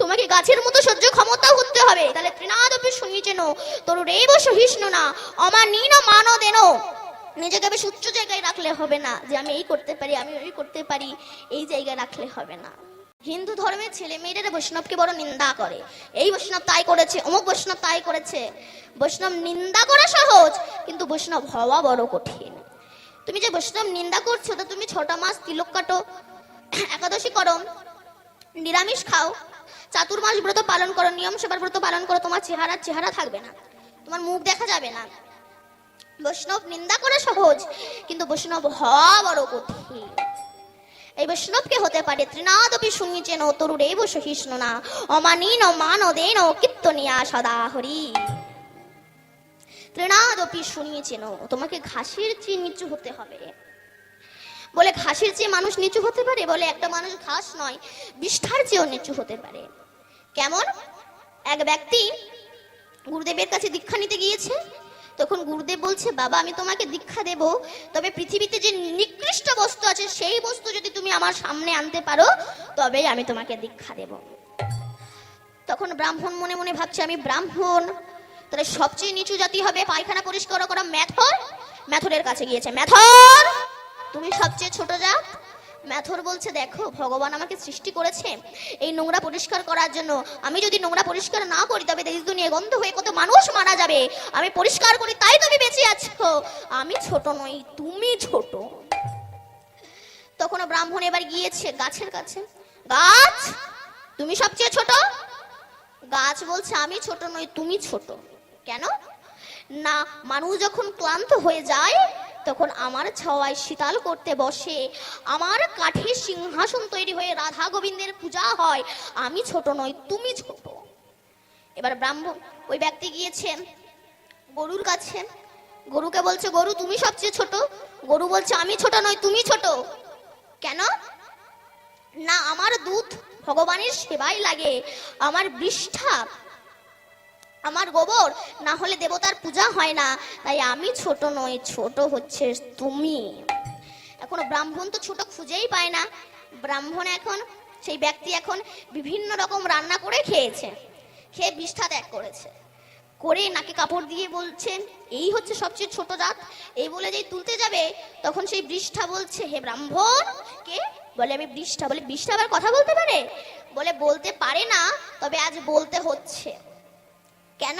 তোমাকে গাছের মতো সহ্য ক্ষমতা করতে হবে। তাহলে তৃণাদপি শুনিয়েছেন তরুরেব সহিষ্ণু না অমানীন মানদেন। নিজেকে বেশ উচ্চ জায়গায় রাখলে হবে না, যে আমি এই করতে পারি, আমি ওই করতে পারি, এই জায়গায় রাখলে হবে না। হিন্দু ধর্মের ছেলে মেয়েরা বৈষ্ণবকে বড় নিন্দা করে, এই বৈষ্ণব তাই করেছে, অমুক বৈষ্ণব তাই করেছে। বৈষ্ণব নিন্দা করা সহজ, কিন্তু বৈষ্ণব হওয়া বড় কঠিন। তুমি যে বৈষ্ণব নিন্দা করছো, তা তুমি 6টা মাস তিলক কাটো, একাদশী করো, নিরামিষ খাও, চাতুর্মাস ব্রত পালন করো, নিয়ম সেবার ব্রত পালন করো, তোমার চেহারা থাকবে না, তোমার মুখ দেখা যাবে না। বৈষ্ণব নিন্দা করা সহজ, কিন্তু বৈষ্ণব হওয়া বড় কঠিন। এই বৈষ্ণবকে হতে পারে তৃণাদপি শুনিয়েছেন তরুরেব সহিষ্ণু না অমানীন মানদেন কীর্তনিয়া সদা হরি। তৃণাদপি শুনিয়েছেন, তোমাকে ঘাসের চেয়ে নিচু হতে হবে। বলে ঘাসের চেয়ে মানুষ নিচু হতে পারে? বলে একটা মানুষ ঘাস নয়, বিষ্ঠার চেয়েও নিচু হতে পারে। কেমন? এক ব্যক্তি গুরুদেবের কাছে দীক্ষা নিতে গিয়েছে। তখন গুরুদেব বলছে, বাবা আমি তোমাকে দীক্ষা দেব, তবে পৃথিবীতে যে নিকৃষ্ট বস্তু আছে সেই বস্তু যদি তুমি আমার সামনে আনতে পারো তবেই আমি তোমাকে দীক্ষা দেব। তখন ব্রাহ্মণ মনে মনে ভাবছে, আমি ব্রাহ্মণ, তাহলে সবচেয়ে নিচু জাতি হবে পায়খানা পরিষ্কার করা মেথর। মেথরের কাছে গিয়েছে, মেথর তুমি সবচেয়ে ছোট জাত। মেথর বলছে, দেখো ভগবান আমাকে সৃষ্টি করেছে এই নোংরা পরিষ্কার করার জন্য। আমি যদি নোংরা পরিষ্কার না করি তবে দেশ দুনিয়া গন্ধ হয়ে কত মানুষ মারা যাবে। আমি পরিষ্কার করি তাই তুমি বেঁচে আছো। আমি ছোট নই, তুমি ছোট। তখন ব্রাহ্মণ এবার গিয়েছে গাছের কাছে, গাছ তুমি সবচেয়ে ছোট। গাছ বলছে, আমি ছোট নই, তুমি ছোট। কেন? না, মানুষ যখন ক্লান্ত হয়ে যায় তখন আমার ছাওয়ায় শীতল করতে বসে, আমার কাঠের সিংহাসন তৈরি হয়ে রাধা গোবিন্দের পূজা হয়। আমি ছোট নই, তুমি ছোট। এবার ব্রাহ্মণ ওই ব্যক্তি গিয়েছে গরুর কাছে, গরুকে বলছে, গরু তুমি সবচেয়ে ছোট। গরু বলছে, আমি ছোট নই, তুমি ছোট। কেন? না, আমার দুধ ভগবানের সেবায় লাগে, আমার বৃষ্ঠা, আমার গোবর না হলে দেবতার পূজা হয় না, তাই আমি ছোট নই, ছোট হচ্ছে তুমি। এখন ব্রাহ্মণ তো ছোট খুঁজেই পায় না। ব্রাহ্মণ এখন, সেই ব্যক্তি এখন বিভিন্ন রকম রান্না করে খেয়েছে, খেয়ে বিষ্ঠা ত্যাগ করেছে, করে নাকে কাপড় দিয়ে বলছেন, এই হচ্ছে সবচেয়ে ছোট জাত। এই বলে যেই তুলতে যাবে তখন সেই বৃষ্ঠা বলছে, হে ব্রাহ্মণ। কে? বলে, আমি বৃষ্ঠা। বলে, বৃষ্ঠা আবার কথা বলতে পারে? বলে, বলতে পারে না, তবে আজ বলতে হচ্ছে। কেন?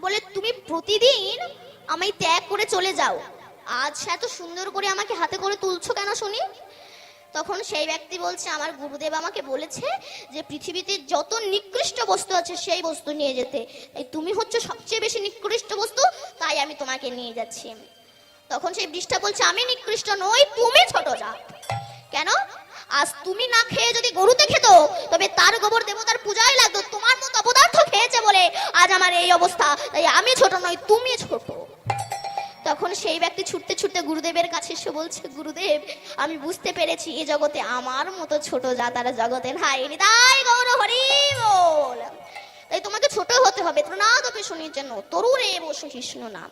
বলে, তুমি প্রতিদিন আমায় ত্যাগ করে চলে যাও, আজ এত সুন্দর করে আমাকে হাতে করে তুলছো কেন শুনি? তখন সেই ব্যক্তি বলছে, আমার গুরুদেব আমাকে বলেছে যে পৃথিবীতে যত নিকৃষ্ট বস্তু আছে সেই বস্তু নিয়ে যেতে, এই তুমি হচ্ছে সবচেয়ে বেশি নিকৃষ্ট বস্তু, তাই আমি তোমাকে নিয়ে যাচ্ছি। তখন সেই বৃষ্ঠা বলছে, আমি নিকৃষ্ট নই, তুমি ছোট জাত। কেন? আজ তুমি না খেয়ে যদি গরুতে খেত তবে তার গোবর দেবতার পূজায় লাগতো, তোমার মতো অপদার্থ খেয়েছে বলে আজ আমার এই অবস্থা, তাই আমি ছোট নই, তুমি ছোট। তখন সেই ব্যক্তি ছুটতে ছুটতে গুরুদেবের কাছে এসে বলছে, গুরুদেব আমি বুঝতে পেরেছি এ জগতে আমার মতো ছোট জাত আর জগতের হাই তাই গৌর হরি বল। তাই তোমাকে ছোট হতে হবে। তৃণাদপি শুনিয়েছেন তরুরেব সহিষ্ণু না,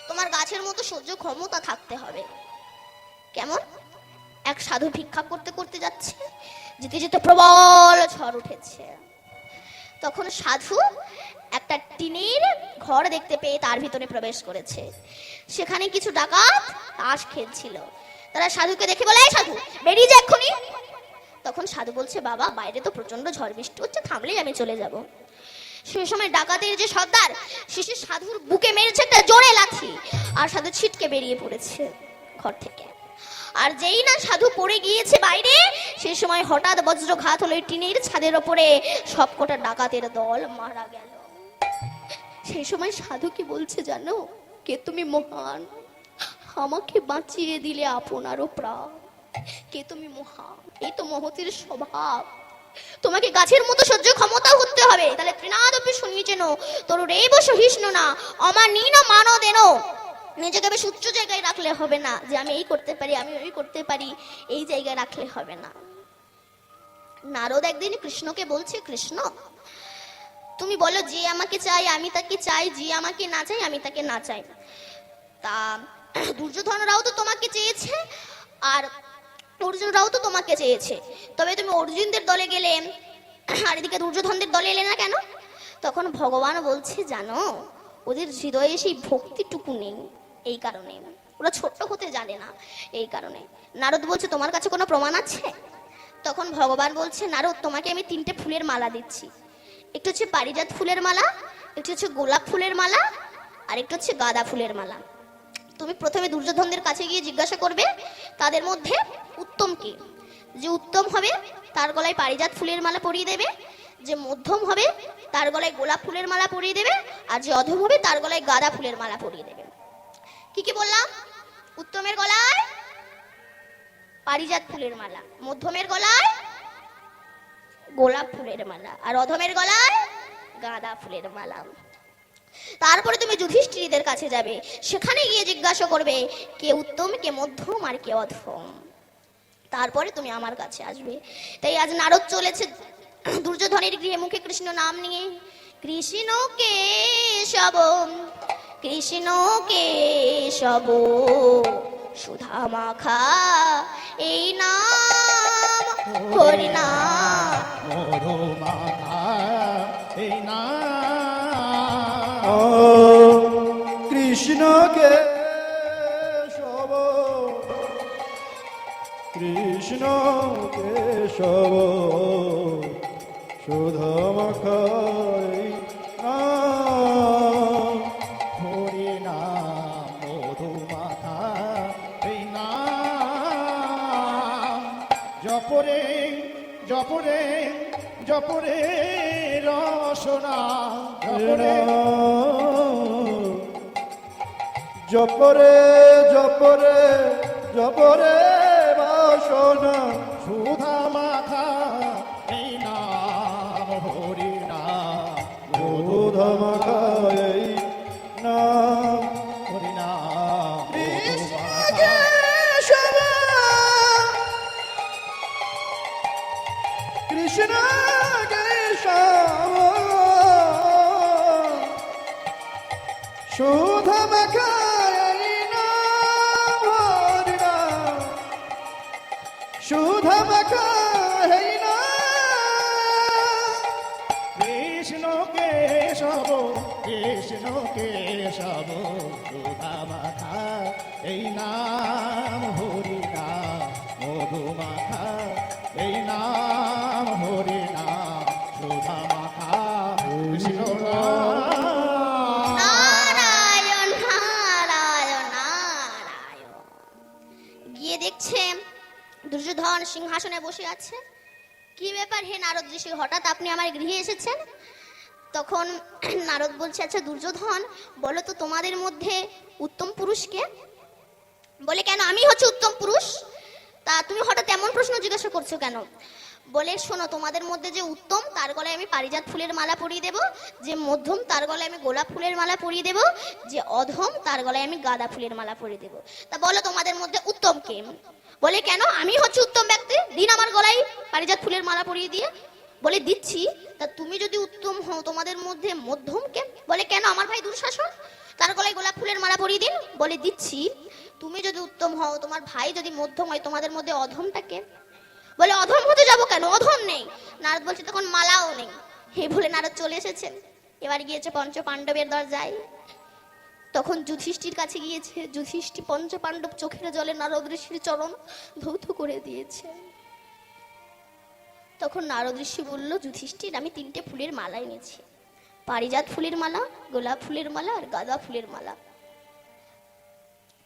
তোমার গাছের মতো সহ্য ক্ষমতা থাকতে হবে। কেমন? এক সাধু ভিক্ষা করতে করতে যাচ্ছে, যেতে যেতে প্রবল ঝড় উঠেছে। তখন সাধু একটা টিনের ঘর দেখতে পেয়ে তার ভিতরে প্রবেশ করেছে। সেখানে কিছু ডাকাত তাস খেলছিল। তারা সাধুকে দেখে বলে, এই সাধু বেরিয়ে যা এক্ষুনি। তখন সাধু বলছে, বাবা বাইরে তো প্রচন্ড ঝড় বৃষ্টি হচ্ছে, থামলেই আমি চলে যাব। সেই সময় ডাকাতের যে সর্দার শিশির সাধুর বুকে মেরেছে একটা জোরে লাথি, আর সাধু ছিটকে বেরিয়ে পড়েছে ঘর থেকে। আর যেই না সাধু পড়ে গিয়েছে বাইরে, সেই সময় হঠাৎ বজ্রঘাত হলো টিনের ছাদের ওপরে, সবকটা ডাকাতের দল মারা গেল। সেই সময় সাধু কি বলছে জানো? কে তুমি মহান, আমাকে বাঁচিয়ে দিলে আপনারও প্রাণ। কে তুমি মহান, এই তো মহতের স্বভাব। তোমাকে গাছের মতো সহ্য ক্ষমতা করতে হবে। তাহলে তৃণাদপি শুনিয়েছেন তরুরেব সহিষ্ণু না অমানীন মানদেন। নিজেকে বেশ উচ্চ জায়গায় রাখলে হবে না, যে আমি এই করতে পারি, আমি ওই করতে পারি, এই জায়গায় রাখলে হবে না। নারদ একদিন কৃষ্ণকে বলছে, কৃষ্ণ তুমি বলো যে আমাকে চাই আমি তাকে চাই, যে আমাকে না চাই আমি তাকে না চাই। তা দুর্যোধনরাও তো তোমাকে চেয়েছে আর অর্জুনরাও তো তোমাকে চেয়েছে, তবে তুমি অর্জুনদের দলে গেলে আর এদিকে দুর্যোধনদের দলে এলে না কেন? তখন ভগবান বলছে, জানো ওদের হৃদয়ে সেই ভক্তিটুকু নেই, এই কারণে ওরা ছোট্ট হতে জানে না, এই কারণে। নারদ বলছে, তোমার কাছে কোনো প্রমাণ আছে? তখন ভগবান বলছে, নারদ তোমাকে আমি 3টে ফুলের মালা দিচ্ছি। একটু হচ্ছে পারিজাত ফুলের মালা, একটু হচ্ছে গোলাপ ফুলের মালা, আর একটু হচ্ছে গাঁদা ফুলের মালা। তুমি প্রথমে দুর্যোধনদের কাছে গিয়ে জিজ্ঞাসা করবে তাদের মধ্যে উত্তম কে। যে উত্তম হবে তার গলায় পারিজাত ফুলের মালা পরিয়ে দেবে, যে মধ্যম হবে তার গলায় গোলাপ ফুলের মালা পরিয়ে দেবে, আর যে অধম হবে তার গলায় গাঁদা ফুলের মালা পরিয়ে দেবে। কি কি বললাম? উত্তমের গলায় পারিজাত ফুলের মালা, মধ্যমের গলায় গোলাপ ফুলের মালা, আর অধমের গলায় গাঁদা ফুলের মালা। তারপরে তুমি যুধিষ্ঠিরদের কাছে যাবে, সেখানে গিয়ে জিজ্ঞাসা করবে কে উত্তম, কে মধ্যম, আর কে অধম। তারপরে তুমি আমার কাছে আসবে। তাই আজ নারদ চলেছে দুর্যোধনের গৃহে, মুখে কৃষ্ণ নাম নিয়ে, কৃষ্ণ কেশব কৃষ্ণ কেশব সুধা মাখা এই নাম হরি নাম, মধু মাখা এই নাম। কৃষ্ণ কেশব কৃষ্ণ কেশব সুধা মাখা এই নাম, হরি নাম মধু মাখা এই নাম। জপরে জপরে জপরে রসনা, জপরে জপরে জপরে জপরে বাসনা, সুধা মাখা এই নাম হরি নাম, সুধা মাখা এই নাম। হরি নাম মধু মাখা। কেশব কৃষ্ণ কেশব সুধা মাখা এই নাম হরি নাম, সুধা মাখা এই নাম। কৃষ্ণ কেশব কৃষ্ণ কেশব সুধা মাখা এই নাম হরি নাম মধু মাখা এই নাম হরি নাম সুধা মাখা কৃষ্ণ নাম। নারায়ণ নারায়ণ নারায়ণ। গিয়ে দেখছে দুর্যোধন সিংহাসনে বসে আছে। কি ব্যাপার হে নারদ ঋষি, হঠাৎ আপনি আমার গৃহে এসেছেন? তখন নারদ বলছে, আচ্ছা দুর্যোধন বলো তো তোমাদের মধ্যে উত্তম পুরুষ কে? বলে কেন, আমি হচ্ছে উত্তম পুরুষ। তা তুমি হঠাৎ এমন প্রশ্ন জিজ্ঞাসা করছো কেন? বলে শোনো, তোমাদের মধ্যে যে উত্তম তার গলায় আমি পারিজাত ফুলের মালা পরিয়ে দেব, যে মধ্যম তার গলায় আমি গোলাপ ফুলের মালা পরিয়ে দেব, যে অধম তার গলায় আমি গাঁদা ফুলের মালা পরিয়ে দেব। তা বলো তোমাদের মধ্যে উত্তম কে? বলে কেন, আমি হচ্ছে উত্তম ব্যক্তি, দিন আমার গলায় পারিজাত ফুলের মালা পরিয়ে দিয়ে। বলে দিচ্ছি। তা তুমি যদি উত্তম হও তোমাদের মধ্যে মধ্যম কে? বলে কেন, আমার ভাই দুঃশাসন, তার গলায় গোলাপ ফুলের মালা পরিয়ে দিন। বলে দিচ্ছি। তুমি যদি উত্তম হও, তোমার ভাই যদি মধ্যম হয়, তোমাদের মধ্যে অধমটা কে? বলে অধম হতে যাবো কেন, অধম নেই। নারদ বলছে তখন মালাও নেই। হে বলে নারদ চলে এসেছেন। এবার গিয়েছে পঞ্চ পাণ্ডবের দরজায়। তখন যুধিষ্ঠির কাছে গিয়েছে। যুধিষ্ঠির পঞ্চ পাণ্ডব চোখের জলে নারদ ঋষির চরণ ধৌত করে দিয়েছে। তখন নারদ ঋষি বলল, যুধিষ্ঠির আমি 3টে ফুলের মালা এনেছি, পারিজাত ফুলের মালা, গোলাপ ফুলের মালা, আর গাঁদা ফুলের মালা।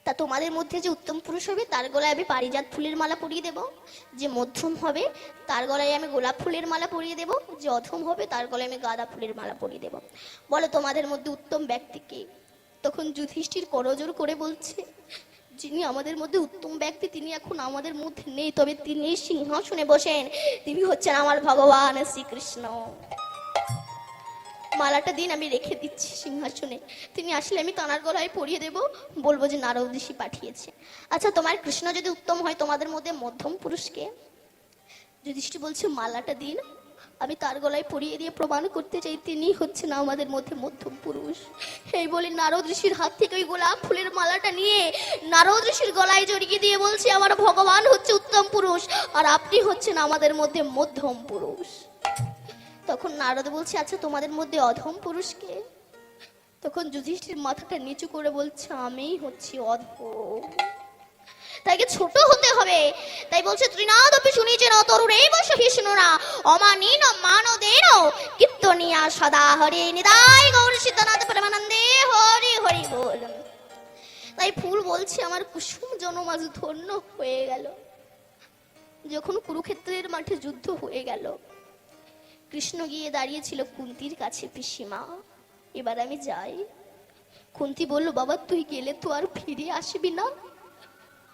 তা তোমাদের মধ্যে যে উত্তম পুরুষ হবে তার গলায় আমি পারিজাত ফুলের মালা পরিয়ে দেব, যে মধ্যম হবে তার গলায় আমি গোলাপ ফুলের মালা পরিয়ে দেব, যে অধম হবে তার গলায় আমি গাঁদা ফুলের মালা পরিয়ে দেব। বলো তোমাদের মধ্যে উত্তম ব্যক্তি কে? তখন যুধিষ্ঠির করজোড় করে বলছে, যিনি আমাদের মধ্যে উত্তম ব্যক্তি তিনি এখন আমাদের মধ্যে নেই, তবে তিনি সিংহাসনে বসেন, তিনি হচ্ছেন আমার ভগবান শ্রীকৃষ্ণ। মালাটা দিন, আমি রেখে দিচ্ছি সিংহাসনে, তিনি আসলে আমি তানার গলায় পরিয়ে দেব, বলবো যে নারদ ঋষি পাঠিয়েছে। আচ্ছা তোমার কৃষ্ণ যদি উত্তম হয়, তোমাদের মধ্যে মধ্যম পুরুষকে? যুধিষ্ঠির বলছে মালাটা দিন, আমি তার গলায় পরিয়ে দিয়ে প্রমাণ করতে চাই তিনি হচ্ছেন আমাদের মধ্যে মধ্যম পুরুষ। এই বলে নারদ ঋষির হাত থেকে ওই গোলাপ ফুলের মালাটা নিয়ে নারদ ঋষির গলায় জড়িয়ে দিয়ে বলছে, আমার ভগবান হচ্ছে উত্তম পুরুষ, আর আপনি হচ্ছেন আমাদের মধ্যে মধ্যম পুরুষ। তখন নারদ বলছে, আচ্ছা তোমাদের মধ্যে অধম পুরুষকে? তখন যুধিষ্ঠির মাথাটা নিচু করে বলছে, আমিই হচ্ছি অধম। তাইকে ছোট হতে হবে। তাই বলছে, ত্রিনাদপি শুনিছেন তরুণেব সহিষ্ণুরা অমানীন মানদেন কীর্তনিয়া সদা হরে নিতাই গৌর সীতানাথ প্রেমানন্দে হরি হরি বল। তাই ফুল বলছে, আমার কুসুম জনম আজ ধন্য হয়ে গেল। যখন কুরুক্ষেত্রের মাঠে যুদ্ধ হয়ে গেল, কৃষ্ণ গিয়ে দাঁড়িয়েছিল কুন্তির কাছে, পিসিমা এবার আমি যাই। কুন্তি বলল, বাবা তুই গেলে তো আর ফিরে আসবি না,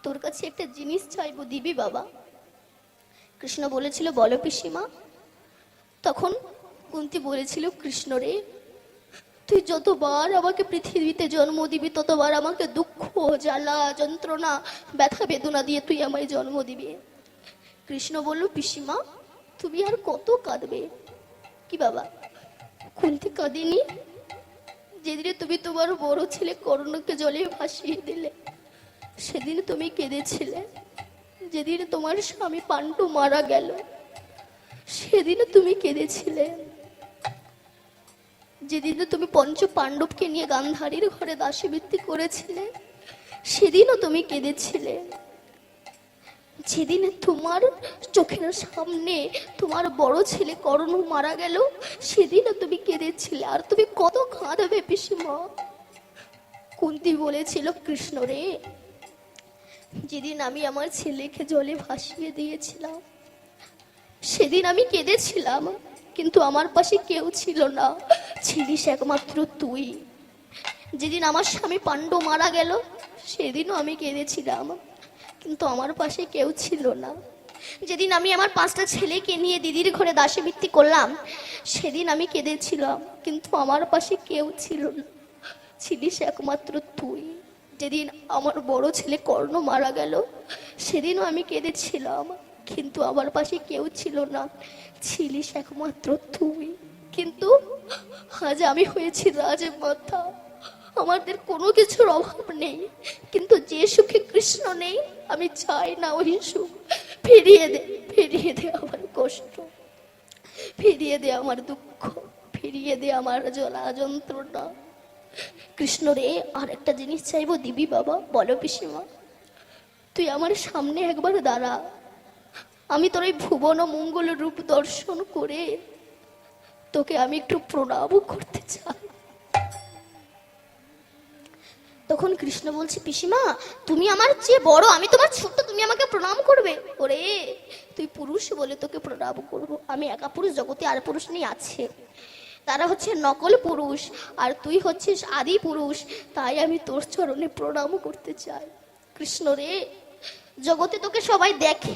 তোর কাছে একটা জিনিস চাইবো, দিবি বাবা? কৃষ্ণ বলেছিল, বলো পিসিমা। তখন কুন্তি বলেছিল, কৃষ্ণ রে, তুই যতবার আমাকে পৃথিবীতে জন্ম দিবি ততবার আমাকে দুঃখ জ্বালা যন্ত্রণা ব্যথা বেদনা দিয়ে তুই আমায় জন্ম দিবি। কৃষ্ণ বলল, পিসিমা তুমি আর কত কাঁদবে? কি বাবা? কুন্তি কাঁদিনি? যেদিনে তুমি তোমার বড় ছেলে কর্ণকে জলে ভাসিয়ে দিলে সেদিন তুমি কেঁদেছিলে। যেদিন তোমার স্বামী পাণ্ডু মারা গেল সেদিন তুমি কেঁদেছিলে। যেদিন তুমি পঞ্চ পাণ্ডবকে নিয়ে গান্ধারীর ঘরে দাসীবৃত্তি করেছিলে সেদিনও তুমি কেঁদেছিলে। যেদিন তোমার চোখের সামনে তোমার বড় ছেলে কর্ণ মারা গেল সেদিনও তুমি কেঁদেছিলে। আর তুমি কত কাঁদবে পিসিমা? কুন্তি বলেছিল, কৃষ্ণ রে, যেদিন আমি আমার ছেলেকে জলে ভাসিয়ে দিয়েছিলাম সেদিন আমি কেঁদেছিলাম, কিন্তু আমার পাশে কেউ ছিল না, ছিলিস একমাত্র তুই। যেদিন আমার স্বামী পাণ্ডু মারা গেল সেদিনও আমি কেঁদেছিলাম, কিন্তু আমার পাশে কেউ ছিল না। যেদিন আমি আমার 5টা ছেলেকে নিয়ে দিদির ঘরে দাসীবৃত্তি করলাম সেদিন আমি কেঁদেছিলাম, কিন্তু আমার পাশে কেউ ছিল না, ছিলিস একমাত্র তুই। যেদিন আমার বড় ছেলে কর্ণ মারা গেল সেদিনও আমি কেঁদেছিলাম, কিন্তু আমার পাশে কেউ ছিল না, ছিলিস একমাত্র তুই। কিন্তু আজ আমি হয়েছি রাজমাতা, আমাদের কোনো কিছুর অভাব নেই, কিন্তু যে সুখে কৃষ্ণ নেই আমি চাই না ওই সুখ। ফিরিয়ে দে, ফিরিয়ে দে আমার কষ্ট, ফিরিয়ে দে আমার দুঃখ, ফিরিয়ে দে আমার জ্বালা যন্ত্রণা। কৃষ্ণ রে, আর একটা জিনিস চাইবো, দিবি বাবা? বলো পিসিমা। তুই আমার সামনে একবার দাঁড়া, আমি তোর এই ভুবন মঙ্গল রূপ দর্শন করে তোকে আমি একটু প্রণাম করতে চাই। তখন কৃষ্ণ বলছে, পিসিমা তুমি আমার চেয়ে বড়, আমি তোমার ছোট, তুমি আমাকে প্রণাম করবে? ওরে, তুই পুরুষ বলে তোকে প্রণাম করবো। আমি একা পুরুষ, জগতে আর পুরুষ নেই, আছে, তারা হচ্ছে নকল পুরুষ, আর তুই হচ্ছিস আদি পুরুষ, তাই আমি তোর চরণে প্রণাম করতে চাই। কৃষ্ণ রে, জগতে তোকে সবাই দেখে,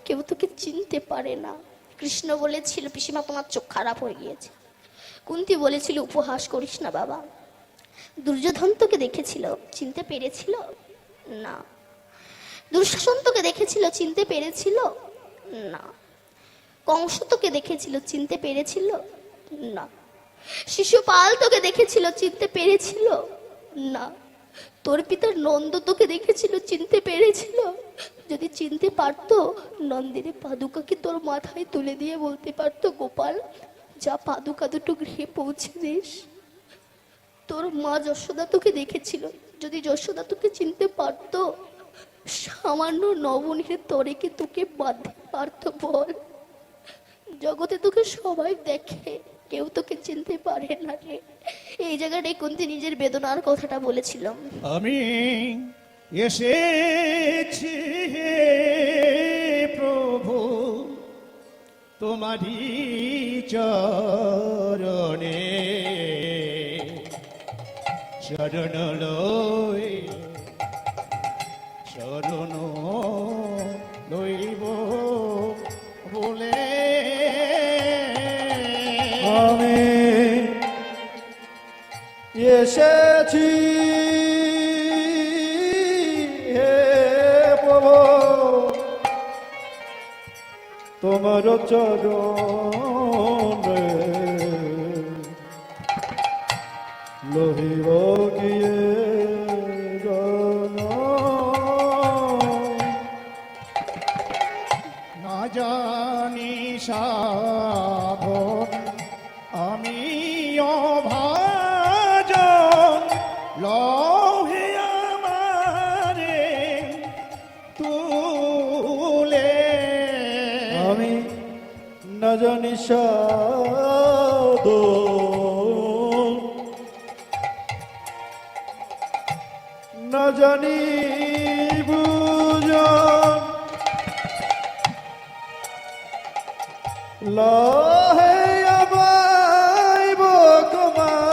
কেউ তোকে চিনতে পারে না। কৃষ্ণ বলেছিল, পিসিমা তোমার চোখ খারাপ হয়ে গিয়েছে। কুন্তি বলেছিল, উপহাস করিস না বাবা। দুর্যোধন তোকে দেখেছিল, চিনতে পেরেছিল না? দুঃশাসন তোকে দেখেছিল, চিনতে পেরেছিল না? কংস তোকে দেখেছিল, চিনতে পেরেছিল না? শিশুপাল তোকে দেখেছিল, চিনতে পেরেছিল না? তোর পিতার নন্দ তোকে দেখেছিল, চিনতে পেরেছিল? যদি চিনতে পারতো, নন্দিনী পাদুকাকে তোর মাথায় তুলে দিয়ে বলতে পারতো, গোপাল যা পাদুকা দুটো গৃহে পৌঁছে দিস। তোর মা যশোদা তোকে দেখেছিল, যদি যশোদা তোকে চিনতে পারতো, সামান্য নবনীর তরে কি তোকে বাঁধতে পারতো? বল, জগতে তোকে সবাই দেখে, কেউ তোকে চিনতে পারে না রে। এই জায়গাটাই কুন্তি নিজের বেদনার কথাটা বলেছিলাম। আমি এসেছি হে প্রভু তোমারি চরণে, শরণ লই, শরণ লইব বলে আমি এসেছি হে প্রভু তোমার চরণে, লহিব গিয়ে না জানি সাধন বিষাদ না জানি বুঝান লাহে আমায় বকমাঝে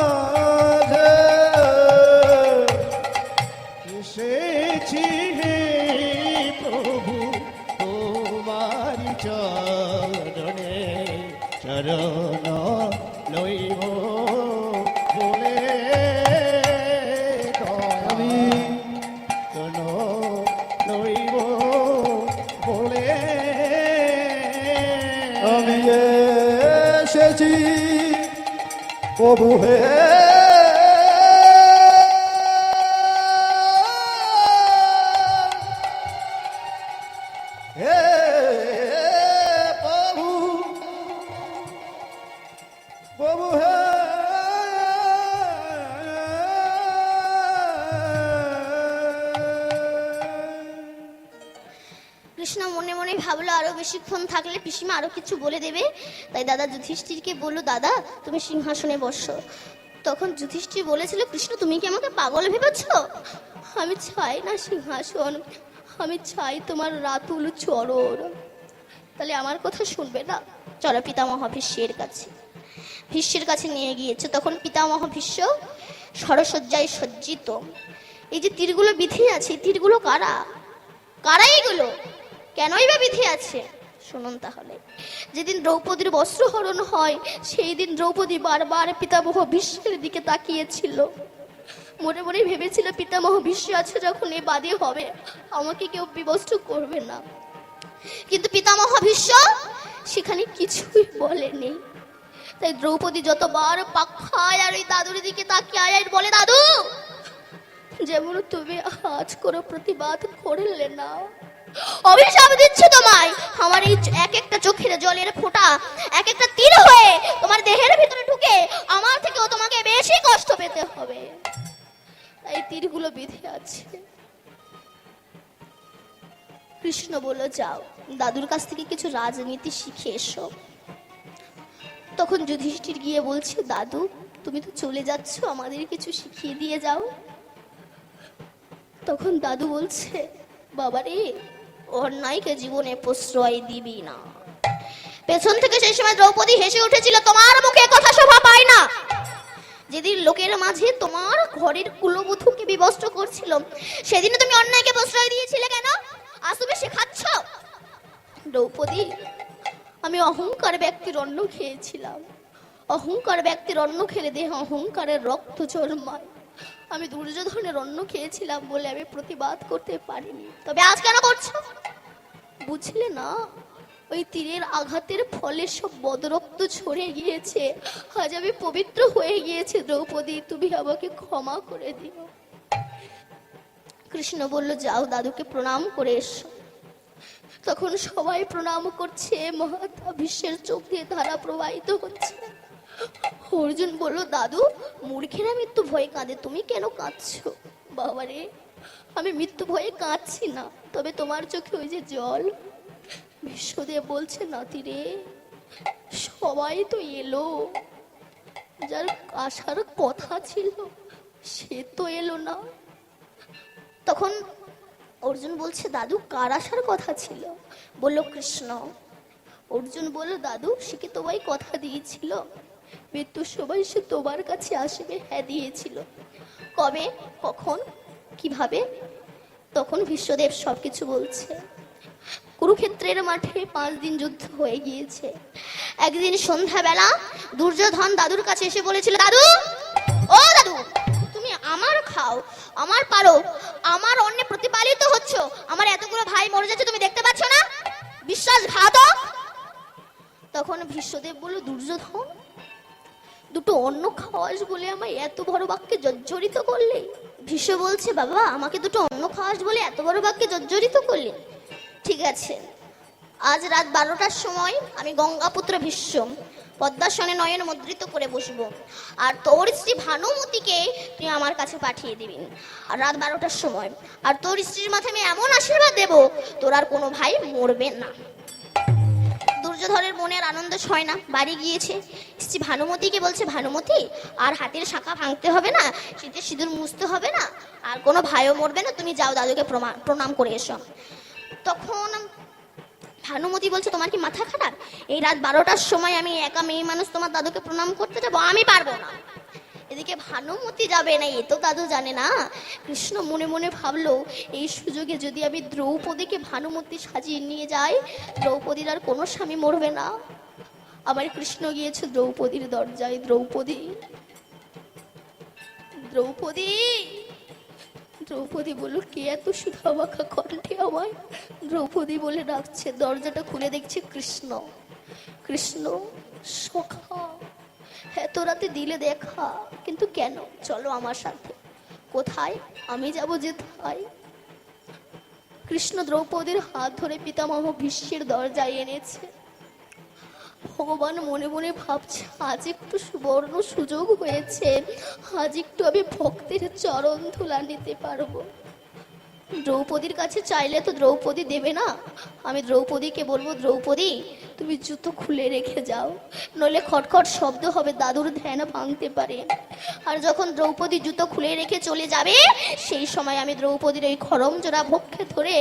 এসেছি হে প্রভু তোমার চরণে চরণ লইব বলে আমি চরণ লইব বলে আমি এসেছি প্রভু হে হে প্রভু প্রভু হে কৃষ্ণ মনে মনে ভাবলো আরো বেশিক্ষণ থাকলে পিসিমা আরো কিছু বলে দেবে, তাই দাদা যুধিষ্ঠিরকে বললো, দাদা তুমি সিংহাসনে বসো। তখন যুধিষ্ঠির বলেছিল, কৃষ্ণ তুমি কি আমাকে পাগল ভেবেছো? আমি চাই না সিংহাসন, আমি চাই তোমার রাতুল চরণ। তাহলে আমার কথা শুনবে না? চলো পিতামহ ভীষ্মের কাছে। ভীষ্মের কাছে নিয়ে গিয়েছে। তখন পিতামহ ভীষ্ম সরসজ্জায় সজ্জিত। এই যে তীরগুলো বিধে আছে, এই তীরগুলো কারা? কারা এগুলো? কেনই বা বিধে আছে? শুনুন তাহলে। যেদিন দ্রৌপদীর বস্ত্রহরণ হয়, সেই দিন দ্রৌপদী বারবার পিতামহ ভীষ্মের দিকে তাকিয়েছিল। মনে মনে ভেবেছিল, পিতামহ ভীষ্ম আছে যখন এ বাদে হবে, আমাকে কেউ বিবস্ত্র করবে না। কিন্তু পিতামহ ভীষ্ম সেখানে কিছুই বলেনি। তাই দ্রৌপদী যতবার পাক খায় আর ওই দাদুর দিকে তাকিয়ে আর বলে, দাদু যেমন তুমি আজ কোনো প্রতিবাদ করলে না, অভিশাপ দিচ্ছে তোমায়। আমার এই এক একটা চোখের জলের ফোঁটা এক একটা তীর হয়ে তোমার দেহের ভিতরে ঢুকে আমার থেকেও তোমাকে বেশি কষ্ট পেতে হবে। এই তীরগুলো বিধে আছে। কৃষ্ণ বলল, যাও দাদুর কাছ থেকে কিছু রাজনীতি শিখে এসো। তখন যুধিষ্ঠির গিয়ে বলছে, দাদু তুমি তো চলে যাচ্ছ, আমাদের কিছু শিখিয়ে দিয়ে যাও। তখন দাদু বলছে, বাবারে অন্যায়কে জীবনে প্রশ্রয় দিবি না। পেছন থেকে সেই সময় দ্রৌপদী হেসে উঠেছিল, তোমার মুখে কথা শোভা পায় না। যেদিন লোকের মাঝে তোমার ঘরের কুলবধূকে বিবস্ত্র করছিল, সেদিন তুমি অন্যায়কে প্রশ্রয় দিয়েছিলে কেন? আজ তুমি শেখাচ্ছ? দ্রৌপদী, আমি অহংকার ব্যক্তির অন্ন খেয়েছিলাম। অহংকার ব্যক্তির অন্ন খেলে দেহে অহংকারের রক্ত জন্মায়। আমি দুর্যোধনের অন্ন খেয়েছিলাম বলে আমি প্রতিবাদ করতে পারিনি। তবে আজ কেন করছো? বুঝলে না, ওই তীরের আঘাতের ফলে সব বদরক্ত ঝরে গিয়েছে। আজ আমি পবিত্র হয়ে গিয়েছি। দ্রৌপদী, তুমি আমাকে ক্ষমা করে দিও। কৃষ্ণ বলল, যাও দাদুকে প্রণাম করে এসো। তখন সবাই প্রণাম করছে। মহাত্মা ভীষ্মের চোখ দিয়ে ধারা প্রবাহিত হচ্ছে। অর্জুন বলল, দাদু মূর্খেরা মৃত্যু ভয়ে কাঁদে, তুমি কেন কাঁদছো? বাবারে, আমি মৃত্যু ভয়ে কাঁদছি না, তবে তোমার চোখে ওই যে জল। বিশ্বদেব বলছে, নাতি রে, সবাই তো এলো, যার আসার কথা ছিল সে তো এলো না। তখন অর্জুন বলছে, দাদু কার আসার কথা ছিল? বলল, কৃষ্ণ। অর্জুন বলল, দাদু সে কি তোমায় কথা দিয়েছিল মৃত্যুর সময় সে তোমার কাছে আসবে? হ্যাঁ দিয়েছিল। কবে, কখন, কিভাবে? তখন ভীষ্মদেব সবকিছু বলছে। কুরুক্ষেত্রের মাঠে 5 দিন যুদ্ধ হয়ে গিয়েছে। একদিন সন্ধ্যাবেলা দুর্যোধন দাদুর কাছে এসে বলেছিল, দাদু, ও দাদু, তুমি আমার খাও, আমার পারো, আমার অন্নে প্রতিপালিত হচ্ছ, আমার এতগুলো ভাই মরে যাচ্ছে, তুমি দেখতে পাচ্ছ না? বিশ্বাসঘাতক। তখন ভীষ্মদেব বলল, দুর্যোধন, দুটো অন্ন খাওয়াস বলে আমায় এত বড় বাক্যে জর্জরিত করলে? ভীষ্ম বলছে, বাবা আমাকে দুটো অন্ন খাওয়াস বলে এত বড় বাক্যে জর্জরিত করলে? ঠিক আছে, আজ রাত 12টার সময় আমি গঙ্গাপুত্র ভীষ্ম পদ্মাসনে নয়ন মুদ্রিত করে বসবো, আর তোর স্ত্রী ভানুমতিকে তুই আমার কাছে পাঠিয়ে দিবি আর রাত 12টার সময়। আর তোর স্ত্রীর মাথায় আমি এমন আশীর্বাদ দেব, তোর আর কোনো ভাই মরবে না। দুর্যোধনের মনের আনন্দ সয় না, বাড়ি গিয়েছে। স্ত্রী ভানুমতিকে বলছে, ভানুমতি আর হাতের শাখা ভাঙতে হবে না, শীতে সিঁদুর মুছতে হবে না, আর কোনো ভাইও মরবে না, তুমি যাও দাদুকে প্রণাম করে এসো। তখন ভানুমতি বলছে, তোমার কি মাথা খারাপ? এই রাত 12টার সময় আমি একা মেয়ে মানুষ তোমার দাদুকে প্রণাম করতে যাবো? আমি পারবো না। এদিকে ভানুমতি যাবে না, এ তো দাদু জানে না। কৃষ্ণ মনে মনে ভাবলো, এই সুযোগে যদি আমি দ্রৌপদীকে ভানুমতি সাজিয়ে নিয়ে যাই, দ্রৌপদীর আর কোনো স্বামী মরবে না। আমার কৃষ্ণ গিয়েছে দ্রৌপদীর দরজায়, দ্রৌপদী, দ্রৌপদী। দ্রৌপদী বলল, কে এত সুধা মাখা কণ্ঠে আমায় দ্রৌপদী বলে ডাকছে? দরজাটা খুলে দেখছি কৃষ্ণ। কৃষ্ণ, সখা, এত রাতে দিলে দেখা, কিন্তু কেন? চলো আমার সাথে। কোথায়? আমি যাব যেথায়। কৃষ্ণ দ্রৌপদীর হাত ধরে পিতামহ ভীষ্মের দরজায় এনেছে। ভগবান মনে মনে ভাবছে, আজ একটু সুবর্ণ সুযোগ হয়েছে, আজ একটু আমি ভক্তের চরণ ধুলা নিতে পারবো। দ্রৌপদীর কাছে চাইলে তো দ্রৌপদী দেবে না। আমি দ্রৌপদীকে বলবো, দ্রৌপদী তুমি জুতো খুলে রেখে যাও, নইলে খটখট শব্দ হবে, দাদুর ধ্যান ভাঙতে পারে। আর যখন দ্রৌপদী জুতো খুলে রেখে চলে যাবে, সেই সময় আমি দ্রৌপদীর ওই খরম জোড়া বক্ষে ধরে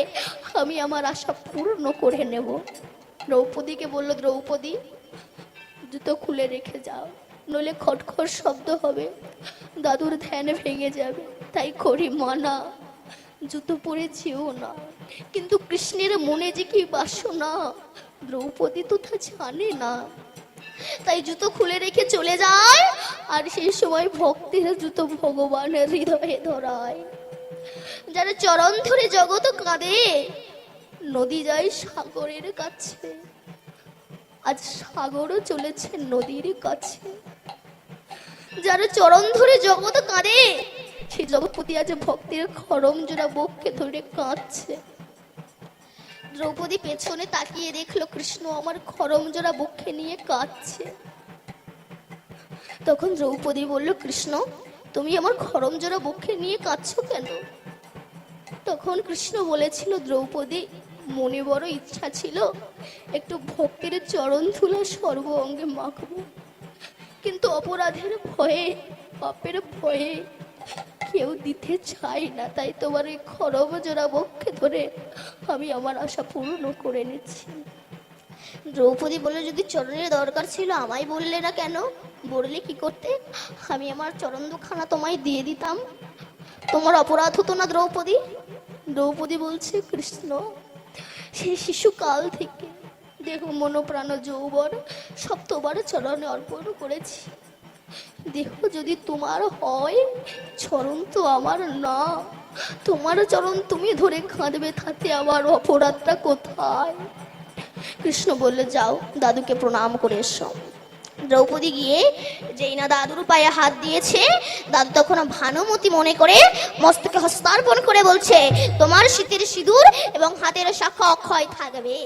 আমি আমার আশা পূর্ণ করে নেব। দ্রৌপদীকে বলল, দ্রৌপদী জুতো খুলে রেখে যাও, নইলে খটখট শব্দ হবে, দাদুর ধ্যান ভেঙে যাবে। তাই করি মানা, জুতো পরেছিও না। কিন্তু কৃষ্ণের মনে যে কি বাসনা, দ্রৌপদী তো তা জানে না। তাই জুতো খুলে রেখে চলে যায়। আর সেই সময় ভক্তের জুতো ভগবানের হৃদয়ে ধরায়। যারা চরণ ধরে জগৎ কাঁদে, নদী যায় সাগরের কাছে। আজ সাগরও চলেছে নদীর কাছে। যারা চরণ ধরে জগৎ কাঁদে, সেই জগৎপতি আজ ভক্তের খরম জোড়া বক্ষে ধরে কাঁদছে। দ্রৌপদী পেছনে তাকিয়ে দেখলো কৃষ্ণ আমার খরম জোড়া বক্ষে নিয়ে কাঁদছে। তখন দ্রৌপদী বলল, কৃষ্ণ তুমি আমার খরম জোড়া বক্ষে নিয়ে কাঁদছো কেন? তখন কৃষ্ণ বলেছিল, দ্রৌপদী মনে বড় ইচ্ছা ছিল একটু ভক্তের চরণ ধুলা সর্ব অঙ্গে মাখবো, কিন্তু অপরাধের ভয়ে, পাপের ভয়ে কেউ দিতে চাই না। তাই তোমার ওই খরম জোড়া বক্ষে ধরে আমি আমার আশা পূর্ণ করে নিচ্ছি। দ্রৌপদী বলল, যদি চরণের দরকার ছিল আমায় বললে না কেন? বললে কি করতে? আমি আমার চরণ দুখানা তোমায় দিয়ে দিতাম, তোমার অপরাধ হতো না দ্রৌপদী। দ্রৌপদী বলছে, কৃষ্ণ সেই শিশুকাল থেকে দেহ মন প্রাণ যৌবন সব তোমার চরণে অর্পণ করেছি। দেহ যদি তোমার হয়, চরণ তো আমার না। তোমার চরণ তুমি ধরে কাঁদবে, তাতে আমার অপরাধটা কোথায়? কৃষ্ণ বললে, যাও দাদুকে প্রণাম করে এসো। দ্রৌপদী গিয়ে যেই না দাদুর পায়ে হাত দিয়েছে, দাদু তখন ভানুমতি মনে করে মস্তকে হস্তার্পণ করে বলছে, তোমার শীতের সিঁদুর এবং হাতের শাখা অক্ষয় থাকবে।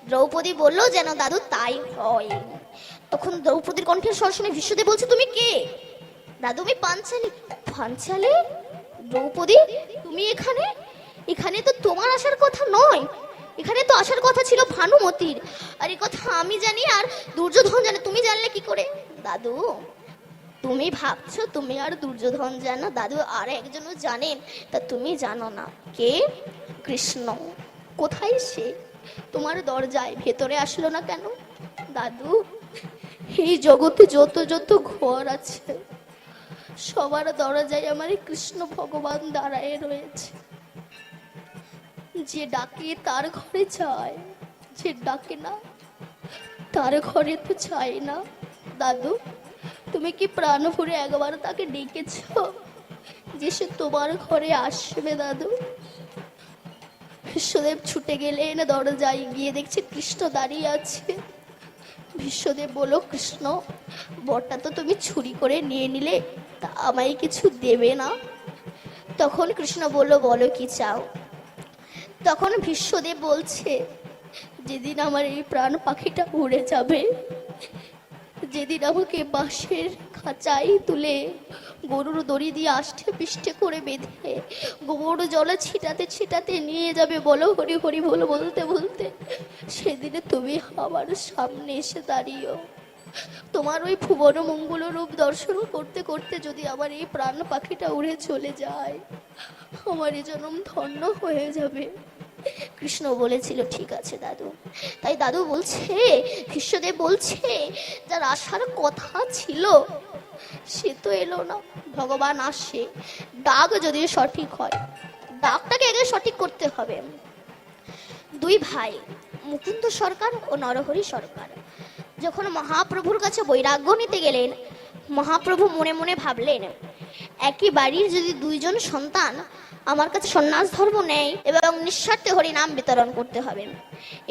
দ্রৌপদী বলল, যেন দাদু তাই হয়। তখন দ্রৌপদীর কণ্ঠের স্বর শুনে ভীষ্মদেব বলছে, তুমি কে? দাদু আমি পাঞ্চালী। পাঞ্চালী? দ্রৌপদী তুমি এখানে? এখানে তো তোমার আসার কথা নয়, এখানে তো আসার কথা ছিল ভানুমতির। আর এই কথা আমি জানি আর দুর্যোধন জানে, তুমি জানলে কি করে? দাদু তুমি ভাবছো তুমি আর দুর্যোধন জানো, দাদু আর একজনও জানেন, তা তুমি জানো না। কে? কৃষ্ণ। কোথায় সে? তোমার দরজায়, ভেতরে আসলো না কেন? দাদু এই জগতে যত যত ঘর আছে, সবার দরজায় আমার কৃষ্ণ ভগবান দাঁড়ায় রয়েছে। যে ডাকে তার ঘরে যায়, যে ডাকে না তার ঘরে তো চাই না। দাদু তুমি কি প্রাণ ভরে একবার তাকে ডেকেছ যে সে তোমার ঘরে আসবে? দাদু বিশ্বদেব ছুটে গেলেন দরজায়, গিয়ে দেখছে কৃষ্ণ দাঁড়িয়ে আছে। বিশ্বদেব বলল, কৃষ্ণ বরটা তো তুমি চুরি করে নিয়ে নিলে, তা আমায় কিছু দেবে না? তখন কৃষ্ণ বলল, বলো কি চাও? তখন বিশ্বদেব বলছে, যেদিন আমার এই প্রাণ পাখিটা উড়ে যাবে, যেদিন আমাকে বাঁশের খাঁচাই তুলে গরুর দড়ি দিয়ে আষ্টে পিষ্টে করে বেঁধে গোবর জলে ছিটাতে ছিটাতে নিয়ে যাবে বলো হরি হরি বলো বলতে বলতে, সেদিনে তুমি আমার সামনে এসে দাঁড়িয়েও তোমার ওই ভুবন মঙ্গল রূপ দর্শন করতে করতে যদি আমার এই প্রাণ পাখিটা উড়ে চলে যায়, আমার এই জন্ম ধন্য হয়ে যাবে। কৃষ্ণ বলেছিল ঠিক আছে দাদু। তাই দাদু বলছে, কৃষ্ণদেব বলছে, যার আসার কথা ছিল সে তো এলো না। ভগবান আসে, ডাক যদি সঠিক হয়, ডাকটাকে আগে সঠিক করতে হবে। দুই ভাই মুকুন্দ সরকার ও নরহরি সরকার যখন মহাপ্রভুর কাছে বৈরাগ্য নিতে গেলেন, মহাপ্রভু মনে মনে ভাবলেন, একই বাড়ির যদি দুইজন সন্তান আমার কাছে সন্ন্যাস ধর্ম নেই এবং নিঃস্বার্থে হরিনাম বিতরণ করতে হবে,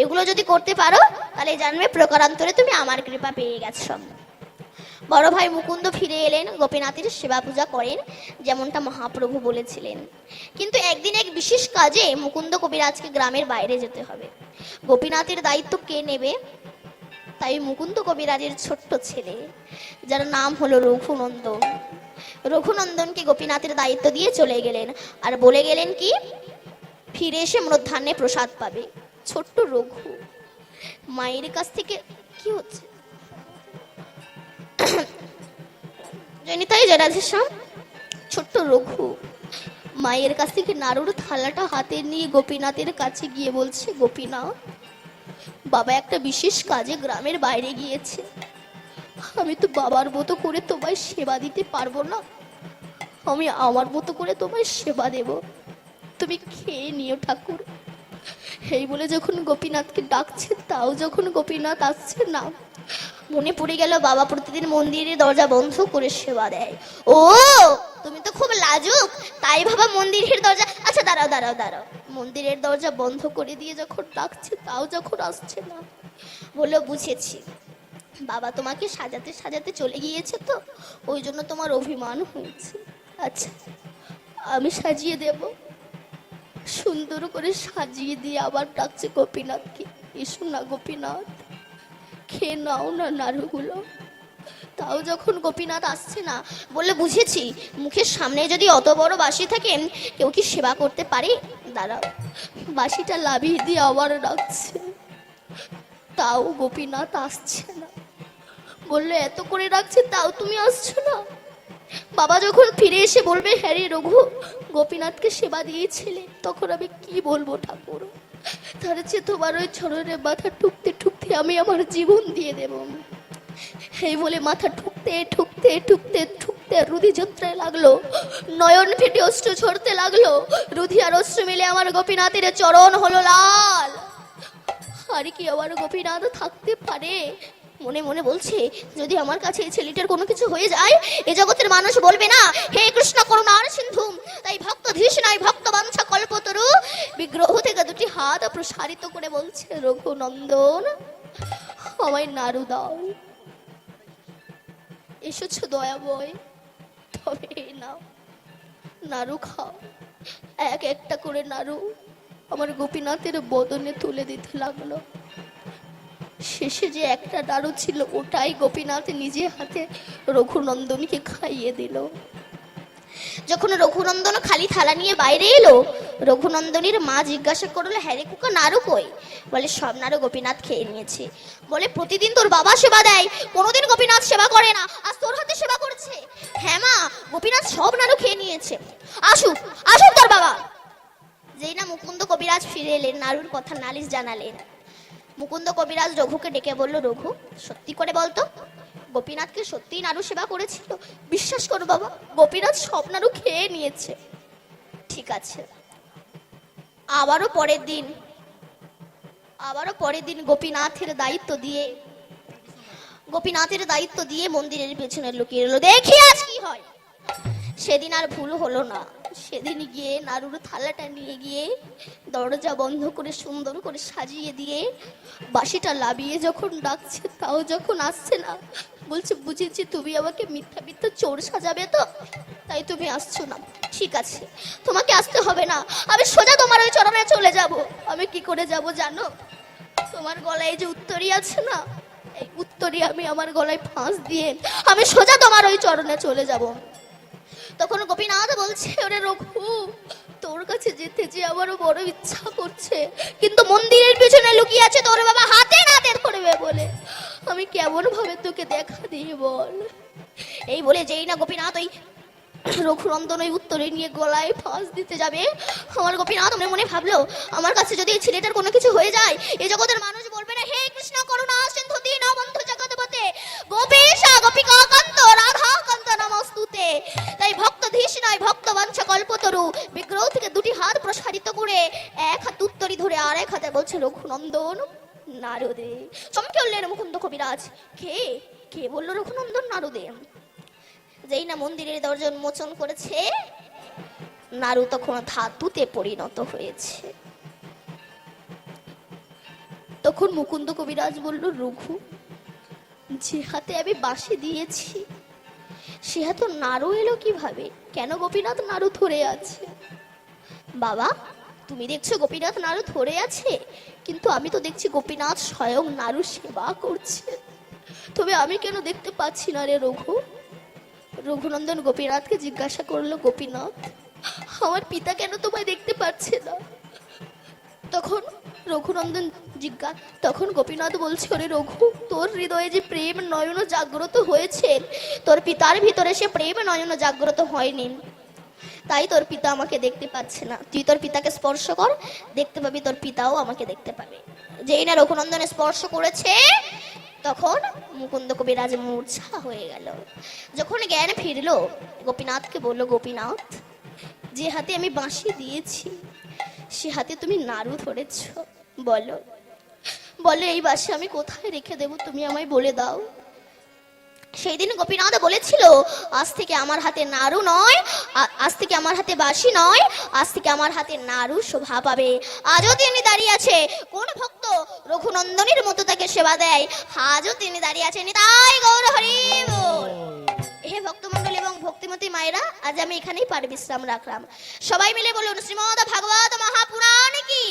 এগুলো যদি করতে পারো তাহলে জানবে প্রকারান্তরে তুমি আমার কৃপা পেয়ে গেছো। বড় ভাই মুকুন্দ ফিরে এলেন, গোপীনাথের সেবা পূজা করেন যেমনটা মহাপ্রভু বলেছিলেন। কিন্তু একদিন এক বিশেষ কাজে মুকুন্দ কবিরাজকে গ্রামের বাইরে যেতে হবে। গোপীনাথের দায়িত্ব কে নেবে? তাই মুকুন্দ কবিরাজের ছোট্ট ছেলে, যার নাম হলো রঘুনন্দন, রঘুনন্দনকে গোপীনাথের দায়িত্ব দিয়ে চলে গেলেন আর বলে গেলেন কি, ফিরে এসে মধ্যাহ্নে প্রসাদ পাবে। ছোট্ট রঘু মায়ের কাছ থেকে কি হচ্ছে জনিতাই জরাধেশ্যাম, ছোট্ট রঘু মায়ের কাছ থেকে নাড়ুর থালাটা হাতে নিয়ে গোপীনাথের কাছে গিয়ে বলছে, গোপীনাথ, বাবা একটা বিশেষ কাজে গ্রামের বাইরে গিয়েছে, আমি তো বাবার মতো করে তোমায় সেবা দিতে পারবো না, আমি আমার মতো করে তোমায় সেবা দেব, তুমি খেয়ে নিও ঠাকুর। এই বলে যখন গোপীনাথকে ডাকছে, তাও যখন গোপীনাথ আসছে না, মনে পড়ে গেল বাবা প্রতিদিন মন্দিরের দরজা বন্ধ করে সেবা দেয়। ও তুমি তো খুব লাজুক, তাই ভাবা মন্দিরের দরজা, আচ্ছা দাঁড়াও দাঁড়াও দাঁড়াও, মন্দিরের দরজা বন্ধ করে দিয়ে যখন ডাকছে তাও যখন আসছে না, বললো বুঝেছি, বাবা তোমাকে সাজাতে সাজাতে চলে গিয়েছে তো ওই জন্য তোমার অভিমান হয়েছে। আচ্ছা আমি সাজিয়ে দেব। সুন্দর করে সাজিয়ে দিয়ে আবার ডাকছে গোপীনাথকে, এসো না গোপীনাথ, খেয়ে নাও না নাড়ুগুলো। তাও যখন গোপীনাথ আসছে না, বললে বুঝেছি, মুখের সামনে যদি অত বড় বাঁশি থাকে কেউ কি সেবা করতে পারে? দাঁড়াও, বাঁশিটা লাভিয়ে দিয়ে আবার ডাকছে, তাও গোপীনাথ আসছে না। বললো এত করে ডাকছে তাও তুমি আসছো না? বাবা যখন ফিরে এসে বলবে, হ্যাঁ রে রঘু, গোপীনাথকে সেবা দিয়েছিলে, তখন আমি কি বলবো ঠাকুর? তার চেয়ে তোমার ওই চরণে মাথা ঠুকতে ঠুকতে আমি আমার জীবন দিয়ে দেব। এই বলে মাথা ঠুকতে ঠুকতে ঠুকতে ঠুকতে রুধি যন্ত্রণায় লাগলো, নয়ন ফেটে অশ্রু ঝরতে লাগলো, রুধি আর অশ্রু মিলে আমার গোপীনাথের চরণ হলো লাল। আর কি আমার গোপীনাথ থাকতে পারে? মনে মনে বলছে, যদি আমার কাছে এই ছেলেটার কোনো কিছু হয়ে যায়, এ জগতের মানুষ বলবে না হে কৃষ্ণ করুণার সিন্ধু। তাই ভক্ত ধৃষ্ণায় ভক্ত বাঞ্ছা কল্পতরু বিগ্রহ থেকে দুটি হাত প্রসারিত করে বলছে, রঘুনন্দন আমায় নাড়ু দাও, এসেছো দয়াময়, তবে নাও নাড়ু খাও। এক একটা করে নাড়ু আমার গোপীনাথের বদনে তুলে দিতে লাগলো। শেষে যে একটা নাড়ু ছিল ওটাই গোপীনাথ নিজে হাতে রঘুনন্দনকে খাইয়ে দিল। যখন রঘুনন্দন খালি থালা নিয়ে বাইরে এলো, রঘুনন্দনের মা জিজ্ঞাসা করলো, হ্যাঁ রে কুকা, নাড়ু কই? বলে সব নাড়ু গোপীনাথ খেয়ে নিয়েছে। বলে প্রতিদিন তোর বাবা সেবা দেয়, কোনোদিন গোপীনাথ সেবা করে না, আজ তোর হাতে সেবা করছে। হ্যাঁ মা, গোপীনাথ সব নাড়ু খেয়ে নিয়েছে, আসুক আসুক তোর বাবা। যেই না মুকুন্দ কবিরাজ ফিরে এলেন, নাড়ুর কথা নালিশ জানালেন। মুকুন্দ কবিরাজ রঘুকে ডেকে বলল, রঘু সত্যি করে বলতো, গোপীনাথকে সত্যিই নাড়ু সেবা করেছিল? বিশ্বাস করো বাবা, গোপীনাথ সব নাড়ু খেয়ে নিয়েছে। ঠিক আছে। আবারও পরের দিন গোপীনাথের দায়িত্ব দিয়ে মন্দিরের পেছনে লুকিয়ে এলো, দেখি আজ কি হয়। সেদিন আর ভুল হলো না, সেদিন গিয়ে নাড়ুর থালাটা নিয়ে গিয়ে দরজা বন্ধ করে সুন্দর করে সাজিয়ে দিয়ে বাঁশিটা লাভিয়ে যখন ডাকছে, তাও যখন আসছে না, বলছে বুঝেছি তুমি আমাকে মিথ্যা মিথ্যা চোর সাজাবে তো, তাই তুমি আসছো না। ঠিক আছে, তোমাকে আসতে হবে না, আমি সোজা তোমার ওই চরণে চলে যাব। আমি কি করে যাব জানো? তোমার গলায় যে উত্তরী আছে না, এই উত্তরে আমি আমার গলায় ফাঁস দিয়ে আমি সোজা তোমার ওই চরণে চলে যাব। তখন গোপীনাথ বলছে, ওরে রঘু, তোর কাছে যেতে যে আমারও বড় ইচ্ছা করছে, কিন্তু মন্দিরের পিছনে লুকিয়ে আছে তোর বাবা হাতে নাতে ধরবে বলে আমি কেমন ভাবে তোকে দেখা দিই বল। এই বলে যেই না গোপীনাথ ওই রঘুনন্দন ওই উত্তরে নিয়ে গলায় ফাঁস দিতে যাবে, আমার গোপীনাথ মনে মনে ভাবলো, আমার কাছে যদি এই ছেলেটার কোনো কিছু হয়ে যায়, এই জগতের মানুষ বলবে না, হে কৃষ্ণ করুণা সিন্ধু দীনবন্ধু জগৎপতে গোপীশা গোপিকা কান্ত রাধা কান্ত নমস্তুতে। তাই ভক্ত ধীশ নয়, ভক্ত বাঞ্ছা কল্পতরু, বিগ্রহ থেকে দুটি হাত প্রসারিত করে এক হাত উত্তরি ধরে আর এক হাতে বলছে, রঘুনন্দন নারদে। চমকে উঠলেন মুকুন্দ কবিরাজ, কে কে বললো রঘুনন্দন নারদে? যেই না মন্দিরের দরজা উন্মোচন করেছে, নারু তখন ধাতুতে পরিণত হয়েছে। তখন মুকুন্দ কবিরাজ বলল, রঘু, যে হাতে আমি বাঁশি দিয়েছি সে হাতে নারু এলো কিভাবে? কেন গোপীনাথ নারু ধরে আছে? বাবা, তুমি দেখছো গোপীনাথ নারু ধরে আছে, কিন্তু আমি তো দেখছি গোপীনাথ স্বয়ং নারু সেবা করছে। তবে আমি কেন দেখতে পাচ্ছি না রে রঘু? রঘুনন্দন গোপীনাথকে জিজ্ঞাসা করলো, গোপীনাথ, আমার পিতা কেন তোমায় দেখতে পাচ্ছে না? তখন রঘুনন্দন তখন গোপীনাথ বলছে, ওরে রঘু, তোর হৃদয়ে যে প্রেম নয়ন জাগ্রত হয়েছে, তোর পিতার ভিতরে সে প্রেম নয়ন জাগ্রত হয়নি, তাই তোর পিতা আমাকে দেখতে পাচ্ছে না। তুই তোর পিতাকে স্পর্শ কর, দেখতে পাবি তোর পিতাও আমাকে দেখতে পাবে। যেই না রঘুনন্দন স্পর্শ করেছে, তখন মুকুন্দ কবিরাজ মূর্ছা হয়ে গেল। যখন জ্ঞান ফিরলো, গোপীনাথকে বলল, গোপীনাথ, যে হাতে আমি বাঁশি দিয়েছি সে হাতে তুমি নাড়ু ধরেছ, বলো বলো এই বাঁশি আমি কোথায় রেখে দেব, তুমি আমায় বলে দাও। সেই দিন গোপীনাথ বলেছিল, আজ থেকে আমার হাতে নাড়ু নয়, আজ থেকে আমার হাতে বাঁশি নয়, আজ থেকে আমার হাতে নাড়ু শোভা পাবে। আজও তিনি দাঁড়িয়ে আছে, কোন ভক্ত রঘুনন্দনের মতো তাকে সেবা দেয়, আজও তিনি দাঁড়িয়ে আছেন। তাই গৌর হরি বল। হে ভক্তমণ্ডলী এবং ভক্তিমতী মায়েরা, আজ আমি এখানেই পার বিশ্রাম রাখলাম। সবাই মিলে বলুন, শ্রীমদ্ ভাগবত মহাপুরাণ কি।